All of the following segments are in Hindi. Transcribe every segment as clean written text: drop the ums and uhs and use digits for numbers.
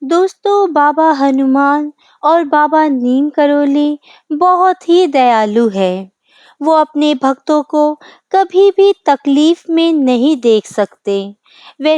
दोस्तों, बाबा हनुमान और बाबा नीम करोली बहुत ही दयालु है। वो अपने भक्तों को कभी भी तकलीफ में नहीं देख सकते। वे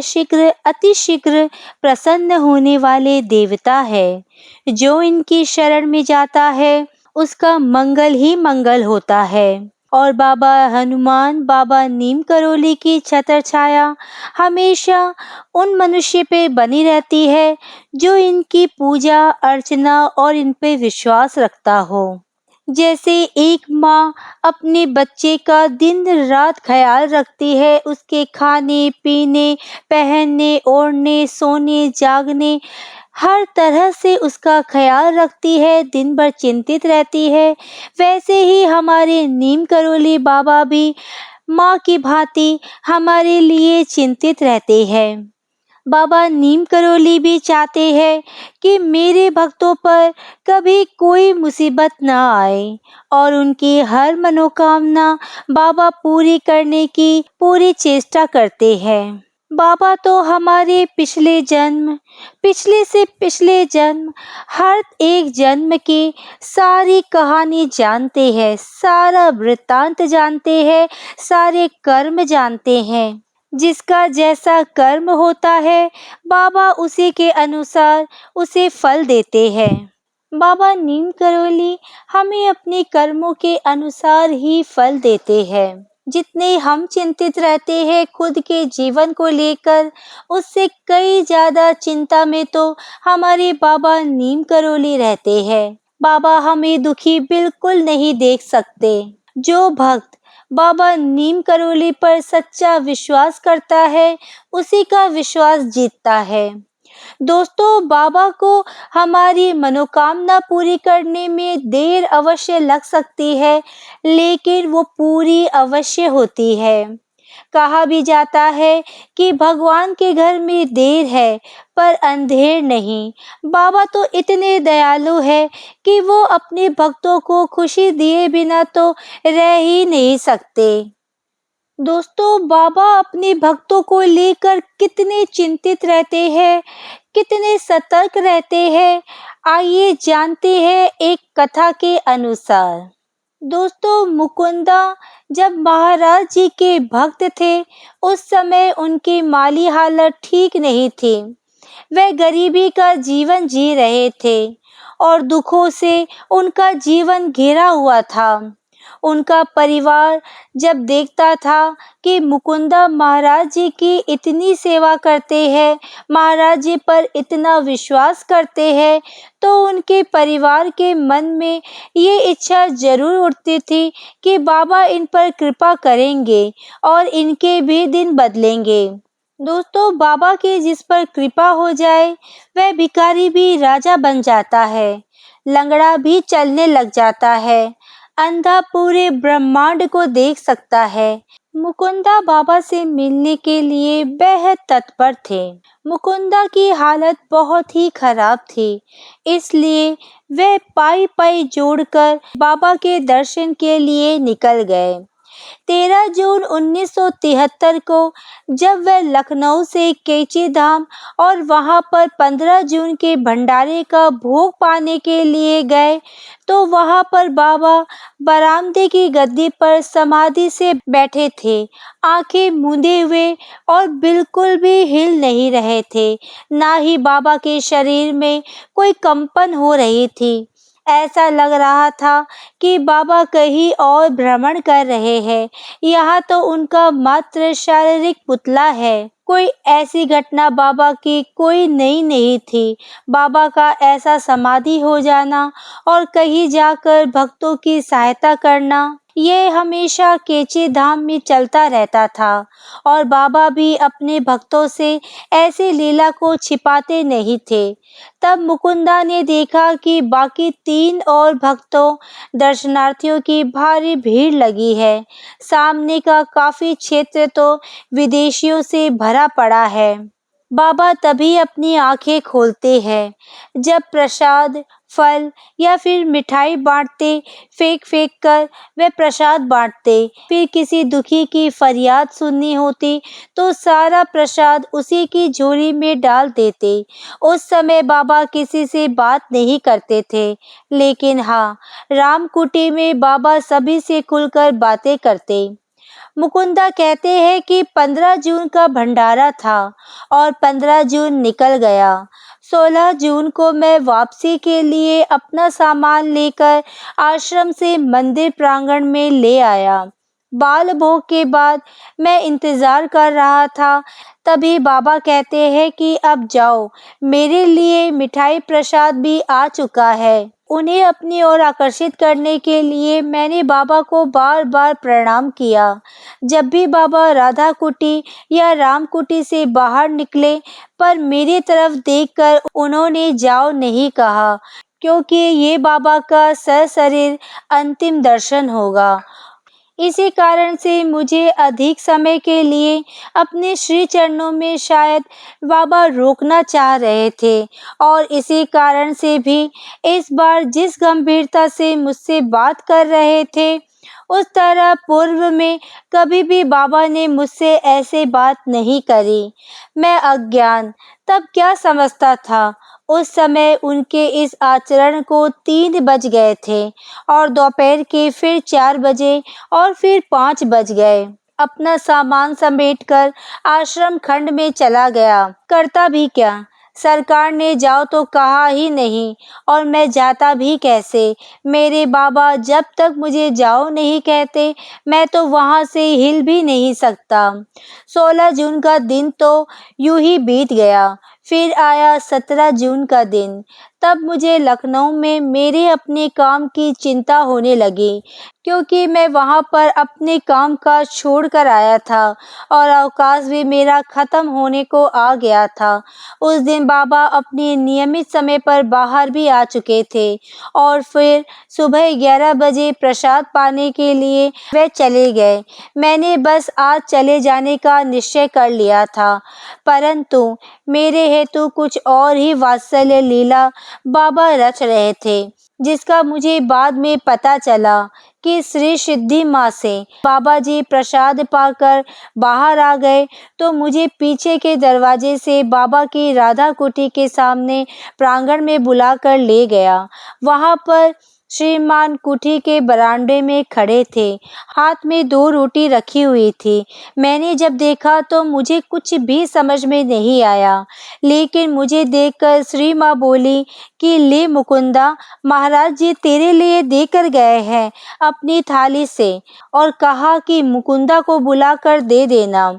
अति शीघ्र प्रसन्न होने वाले देवता है। जो इनकी शरण में जाता है उसका मंगल ही मंगल होता है। और बाबा हनुमान, बाबा नीम करोली की छत्र छाया हमेशा उन मनुष्य पे बनी रहती है जो इनकी पूजा अर्चना और इन पे विश्वास रखता हो। जैसे एक माँ अपने बच्चे का दिन रात ख्याल रखती है, उसके खाने पीने, पहनने ओढ़ने, सोने जागने, हर तरह से उसका ख्याल रखती है, दिन भर चिंतित रहती है। वैसे ही हमारे नीम करोली बाबा भी माँ की भांति हमारे लिए चिंतित रहते हैं। बाबा नीम करोली भी चाहते हैं कि मेरे भक्तों पर कभी कोई मुसीबत ना आए और उनकी हर मनोकामना बाबा पूरी करने की पूरी चेष्टा करते हैं। बाबा तो हमारे पिछले से पिछले जन्म, हर एक जन्म की सारी कहानी जानते हैं, सारा वृत्तांत जानते हैं, सारे कर्म जानते हैं। जिसका जैसा कर्म होता है बाबा उसी के अनुसार उसे फल देते हैं। बाबा नीम करोली हमें अपने कर्मों के अनुसार ही फल देते हैं। जितने हम चिंतित रहते हैं खुद के जीवन को लेकर, उससे कई ज्यादा चिंता में तो हमारे बाबा नीम करोली रहते हैं। बाबा हमें दुखी बिल्कुल नहीं देख सकते। जो भक्त बाबा नीम करोली पर सच्चा विश्वास करता है उसी का विश्वास जीतता है। दोस्तों, बाबा को हमारी मनोकामना पूरी करने में देर अवश्य लग सकती है, लेकिन वो पूरी अवश्य होती है। कहा भी जाता है कि भगवान के घर में देर है पर अंधेर नहीं। बाबा तो इतने दयालु है कि वो अपने भक्तों को खुशी दिए बिना तो रह ही नहीं सकते। दोस्तों, बाबा अपने भक्तों को लेकर कितने चिंतित रहते हैं, कितने सतर्क रहते हैं, आइए जानते हैं एक कथा के अनुसार। दोस्तों, मुकुंदा जब महाराज जी के भक्त थे, उस समय उनकी माली हालत ठीक नहीं थी। वह गरीबी का जीवन जी रहे थे और दुखों से उनका जीवन घिरा हुआ था। उनका परिवार जब देखता था कि मुकुंदा महाराज जी की इतनी सेवा करते हैं, महाराज जी पर इतना विश्वास करते हैं, तो उनके परिवार के मन में ये इच्छा जरूर उठती थी कि बाबा इन पर कृपा करेंगे और इनके भी दिन बदलेंगे। दोस्तों, बाबा की जिस पर कृपा हो जाए वह भिखारी भी राजा बन जाता है, लंगड़ा भी चलने लग जाता है, अंधा पूरे ब्रह्मांड को देख सकता है। मुकुंदा बाबा से मिलने के लिए बेहद तत्पर थे। मुकुंदा की हालत बहुत ही खराब थी, इसलिए वे पाई पाई जोड़कर बाबा के दर्शन के लिए निकल गए। 13 जून 1973 को जब वह लखनऊ से कैची धाम और वहां पर 15 जून के भंडारे का भोग पाने के लिए गए, तो वहां पर बाबा बरामदे की गद्दी पर समाधि से बैठे थे, आंखें मूंदे हुए और बिल्कुल भी हिल नहीं रहे थे। ना ही बाबा के शरीर में कोई कंपन हो रही थी। ऐसा लग रहा था कि बाबा कहीं और भ्रमण कर रहे हैं। यहाँ तो उनका मात्र शारीरिक पुतला है। कोई ऐसी घटना बाबा की कोई नई नहीं थी। बाबा का ऐसा समाधि हो जाना और कहीं जाकर भक्तों की सहायता करना, ये हमेशा कैची धाम में चलता रहता था और बाबा भी अपने भक्तों से ऐसी लीला को छिपाते नहीं थे। तब मुकुंदा ने देखा कि बाकी 3 और भक्तों दर्शनार्थियों की भारी भीड़ लगी है। सामने का काफी क्षेत्र तो विदेशियों से भरा पड़ा है। बाबा तभी अपनी आंखें खोलते हैं जब प्रसाद, फल या फिर मिठाई बांटते, फेंक फेंक कर वे प्रसाद बांटते। फिर किसी दुखी की फरियाद सुननी होती तो सारा प्रसाद उसी की झोली में डाल देते। उस समय बाबा किसी से बात नहीं करते थे, लेकिन हाँ, रामकुटी में बाबा सभी से खुलकर बातें करते। मुकुंदा कहते हैं कि 15 जून का भंडारा था और 15 जून निकल गया। 16 जून को मैं वापसी के लिए अपना सामान लेकर आश्रम से मंदिर प्रांगण में ले आया। बाल भोग के बाद मैं इंतजार कर रहा था, तभी बाबा कहते हैं कि अब जाओ, मेरे लिए मिठाई प्रसाद भी आ चुका है। उन्हें अपनी ओर आकर्षित करने के लिए मैंने बाबा को बार बार प्रणाम किया। जब भी बाबा राधा कुटी या राम कुटी से बाहर निकले, पर मेरी तरफ देखकर उन्होंने जाओ नहीं कहा, क्योंकि ये बाबा का सशरीर अंतिम दर्शन होगा। इसी कारण से मुझे अधिक समय के लिए अपने श्री चरणों में शायद बाबा रोकना चाह रहे थे, और इसी कारण से भी इस बार जिस गंभीरता से मुझसे बात कर रहे थे, उस तरह पूर्व में कभी भी बाबा ने मुझसे ऐसे बात नहीं करी। मैं अज्ञान तब क्या समझता था। उस समय उनके इस आचरण को 3 बज गए थे और दोपहर के फिर 4 बजे और फिर 5 बज गए। अपना सामान समेटकर आश्रम खंड में चला गया। करता भी क्या? सरकार ने जाओ तो कहा ही नहीं, और मैं जाता भी कैसे? मेरे बाबा जब तक मुझे जाओ नहीं कहते, मैं तो वहां से हिल भी नहीं सकता। 16 जून का दिन तो यूं ही बीत गया। फिर आया 17 जून का दिन। तब मुझे लखनऊ में मेरे अपने काम की चिंता होने लगी, क्योंकि मैं वहां पर अपने काम काज छोड़ कर आया था और अवकाश भी मेरा खत्म होने को आ गया था। उस दिन बाबा अपने नियमित समय पर बाहर भी आ चुके थे और फिर सुबह 11 बजे प्रसाद पाने के लिए वे चले गए। मैंने बस आज चले जाने का निश्चय कर लिया था, परंतु मेरे हेतु कुछ और ही वात्सल्य लीला बाबा रच रहे थे, जिसका मुझे बाद में पता चला कि श्री सिद्धि माँ से बाबा जी प्रसाद पाकर बाहर आ गए, तो मुझे पीछे के दरवाजे से बाबा की राधा कुटी के सामने प्रांगण में बुलाकर ले गया। वहां पर श्रीमान कुटी के बरामदे में खड़े थे। हाथ में 2 रोटी रखी हुई थी। मैंने जब देखा तो मुझे कुछ भी समझ में नहीं आया, लेकिन मुझे देखकर श्री माँ बोली कि ले मुकुंदा, महाराज जी तेरे लिए देकर गए हैं अपनी थाली से, और कहा कि मुकुंदा को बुलाकर दे देना।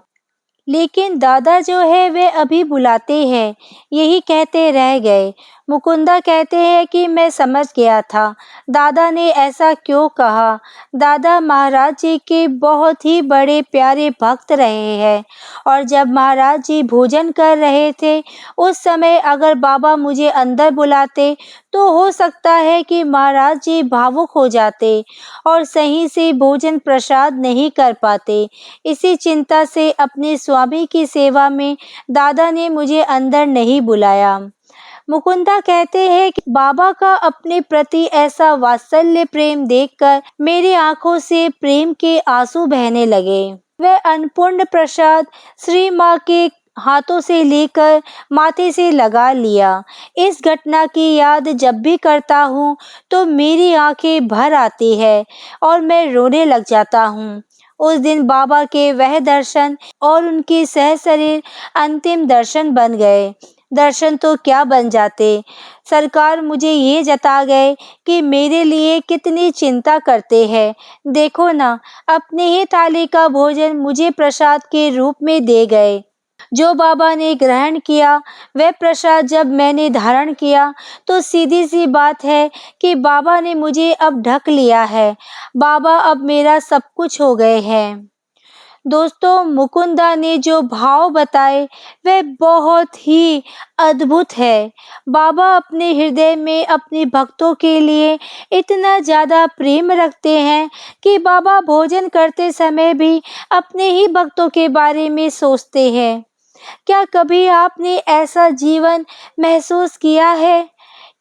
लेकिन दादा जो है वे अभी बुलाते हैं, यही कहते रह गए। मुकुंदा कहते हैं कि मैं समझ गया था दादा ने ऐसा क्यों कहा। दादा महाराज जी के बहुत ही बड़े प्यारे भक्त रहे हैं, और जब महाराज जी भोजन कर रहे थे उस समय अगर बाबा मुझे अंदर बुलाते तो हो सकता है कि महाराज जी भावुक हो जाते और सही से भोजन प्रसाद नहीं कर पाते। इसी चिंता से अपने स्वामी की सेवा में दादा ने मुझे अंदर नहीं बुलाया। मुकुंदा कहते हैं कि बाबा का अपने प्रति ऐसा वात्सल्य प्रेम देखकर मेरी आंखों से प्रेम के आंसू बहने लगे। वह अन्नपूर्ण प्रसाद श्री माँ के हाथों से लेकर माथे से लगा लिया। इस घटना की याद जब भी करता हूँ तो मेरी आंखें भर आती है और मैं रोने लग जाता हूँ। उस दिन बाबा के वह दर्शन और उनकी सहशरीर अंतिम दर्शन बन गए। दर्शन तो क्या बन जाते, सरकार मुझे ये जता गए कि मेरे लिए कितनी चिंता करते हैं। देखो ना, अपने ही थाली का भोजन मुझे प्रसाद के रूप में दे गए। जो बाबा ने ग्रहण किया वह प्रसाद जब मैंने धारण किया तो सीधी सी बात है कि बाबा ने मुझे अब ढक लिया है। बाबा अब मेरा सब कुछ हो गए हैं। दोस्तों, मुकुंदा ने जो भाव बताए वह बहुत ही अद्भुत है। बाबा अपने हृदय में अपने भक्तों के लिए इतना ज़्यादा प्रेम रखते हैं कि बाबा भोजन करते समय भी अपने ही भक्तों के बारे में सोचते हैं। क्या कभी आपने ऐसा जीवन महसूस किया है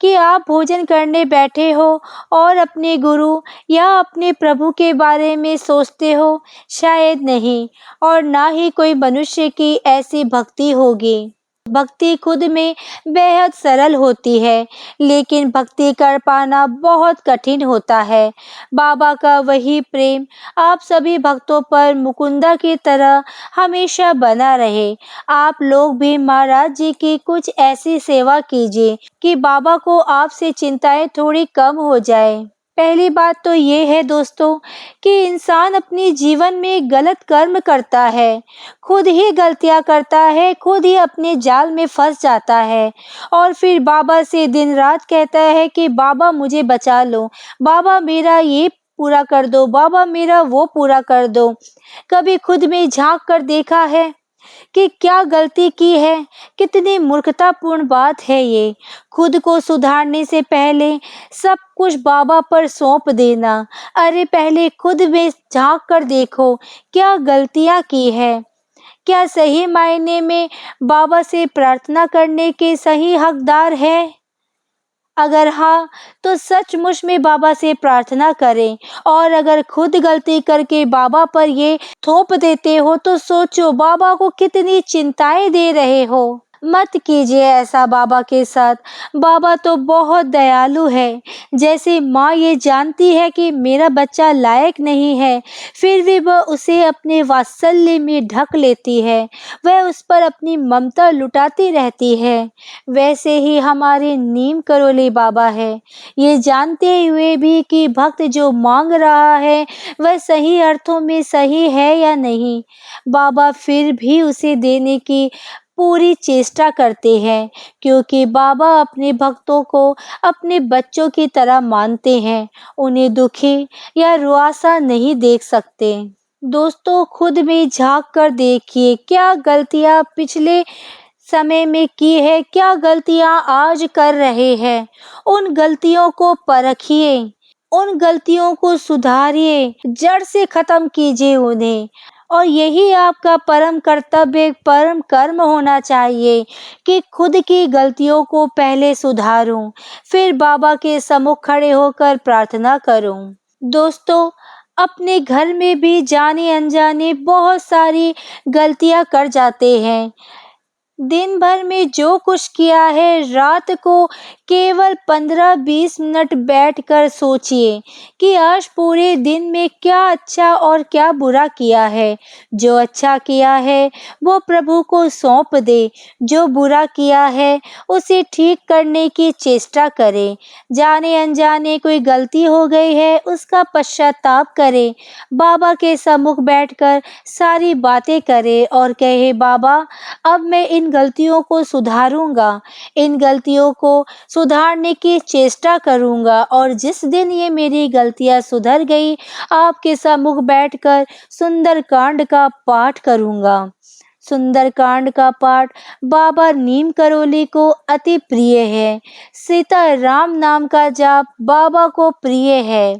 कि आप भोजन करने बैठे हो और अपने गुरु या अपने प्रभु के बारे में सोचते हो? शायद नहीं, और ना ही कोई मनुष्य की ऐसी भक्ति होगी। भक्ति खुद में बेहद सरल होती है, लेकिन भक्ति कर पाना बहुत कठिन होता है। बाबा का वही प्रेम आप सभी भक्तों पर मुकुंदा की तरह हमेशा बना रहे। आप लोग भी महाराज जी की कुछ ऐसी सेवा कीजिए कि बाबा को आपसे चिंताएं थोड़ी कम हो जाए। पहली बात तो ये है दोस्तों कि इंसान अपने जीवन में गलत कर्म करता है, खुद ही गलतियां करता है, खुद ही अपने जाल में फंस जाता है और फिर बाबा से दिन रात कहता है कि बाबा मुझे बचा लो, बाबा मेरा ये पूरा कर दो, बाबा मेरा वो पूरा कर दो। कभी खुद में झांक कर देखा है कि क्या गलती की है? कितनी मूर्खतापूर्ण बात है ये। खुद को सुधारने से पहले सब कुछ बाबा पर सौंप देना। अरे पहले खुद में झांक कर देखो, क्या गलतियां की है? क्या सही मायने में बाबा से प्रार्थना करने के सही हकदार है? अगर हाँ, तो सचमुच में बाबा से प्रार्थना करें, और अगर खुद गलती करके बाबा पर ये थोप देते हो तो सोचो बाबा को कितनी चिंताएं दे रहे हो। मत कीजिए ऐसा बाबा के साथ। बाबा तो बहुत दयालु है। जैसे माँ ये जानती है कि मेरा बच्चा लायक नहीं है, फिर भी वह उसे अपने वात्सल्य में ढक लेती है, वह उस पर अपनी ममता लुटाती रहती है। वैसे ही हमारे नीम करोली बाबा है। ये जानते हुए भी कि भक्त जो मांग रहा है वह सही अर्थों में सही है या नहीं, बाबा फिर भी उसे देने की पूरी चेष्टा करते हैं, क्योंकि बाबा अपने भक्तों को अपने बच्चों की तरह मानते हैं। उन्हें दुखी या रुआसा नहीं देख सकते। दोस्तों, खुद में झांक कर देखिए, क्या गलतियां पिछले समय में की है, क्या गलतियां आज कर रहे हैं। उन गलतियों को परखिए, उन गलतियों को सुधारिए, जड़ से खत्म कीजिए उन्हें। और यही आपका परम कर्तव्य, परम कर्म होना चाहिए कि खुद की गलतियों को पहले सुधारूं, फिर बाबा के सम्मुख खड़े होकर प्रार्थना करूं। दोस्तों, अपने घर में भी जाने अनजाने बहुत सारी गलतियां कर जाते हैं। दिन भर में जो कुछ किया है, रात को केवल 15-20 मिनट बैठकर सोचिए कि आज पूरे दिन में क्या अच्छा और क्या बुरा किया है। जो अच्छा किया है वो प्रभु को सौंप दे, जो बुरा किया है उसे ठीक करने की चेष्टा करें। जाने अनजाने कोई गलती हो गई है उसका पश्चाताप करें, बाबा के सम्मुख बैठकर सारी बातें करें और कहे बाबा अब मैं इन गलतियों को सुधारूंगा, इन गलतियों को सुधारने की चेष्टा करूंगा, और जिस दिन ये मेरी गलतियां सुधर गई आपके सम्मुख बैठकर सुंदरकांड का पाठ करूंगा। सुंदरकांड का पाठ बाबा नीम करोली को अति प्रिय है। सीता राम नाम का जाप बाबा को प्रिय है।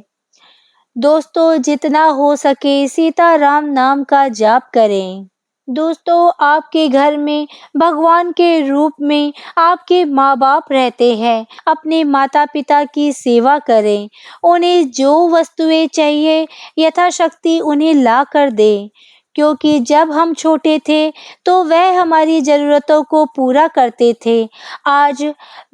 दोस्तों, जितना हो सके सीता राम नाम का जाप करें। दोस्तों, आपके घर में भगवान के रूप में आपके माँ बाप रहते हैं। अपने माता पिता की सेवा करें, उन्हें जो वस्तुएं चाहिए यथाशक्ति उन्हें ला कर दें, क्योंकि जब हम छोटे थे तो वह हमारी ज़रूरतों को पूरा करते थे। आज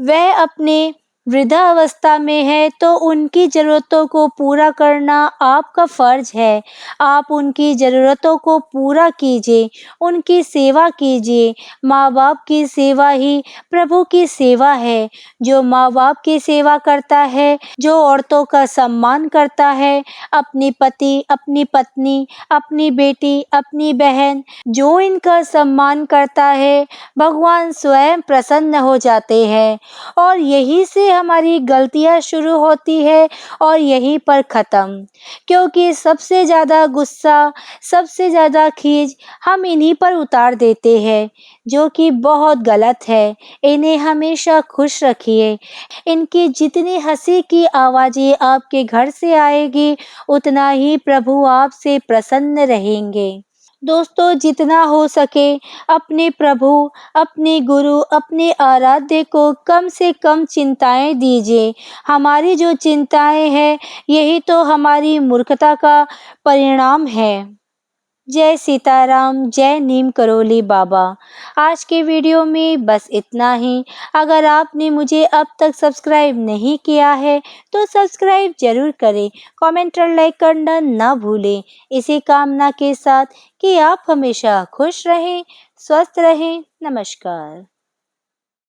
वह अपने वृद्धावस्था में है तो उनकी ज़रूरतों को पूरा करना आपका फ़र्ज है। आप उनकी ज़रूरतों को पूरा कीजिए, उनकी सेवा कीजिए। माँ बाप की सेवा ही प्रभु की सेवा है। जो माँ बाप की सेवा करता है, जो औरतों का सम्मान करता है, अपनी पति, अपनी पत्नी, अपनी बेटी, अपनी बहन, जो इनका सम्मान करता है, भगवान स्वयं प्रसन्न हो जाते हैं। और यही से हमारी गलतियाँ शुरू होती है और यहीं पर ख़त्म, क्योंकि सबसे ज़्यादा गुस्सा, सबसे ज़्यादा खीज हम इन्हीं पर उतार देते हैं, जो कि बहुत गलत है। इन्हें हमेशा खुश रखिए। इनकी जितनी हंसी की आवाज़ें आपके घर से आएगी, उतना ही प्रभु आपसे प्रसन्न रहेंगे। दोस्तों, जितना हो सके अपने प्रभु, अपने गुरु, अपने आराध्य को कम से कम चिंताएँ दीजिए। हमारी जो चिंताएँ हैं, यही तो हमारी मूर्खता का परिणाम है। जय सीताराम, जय नीम करोली बाबा। आज के वीडियो में बस इतना ही। अगर आपने मुझे अब तक सब्सक्राइब नहीं किया है, तो सब्सक्राइब ज़रूर करें। कमेंट और लाइक करना ना भूलें। इसी कामना के साथ कि आप हमेशा खुश रहें, स्वस्थ रहें। नमस्कार।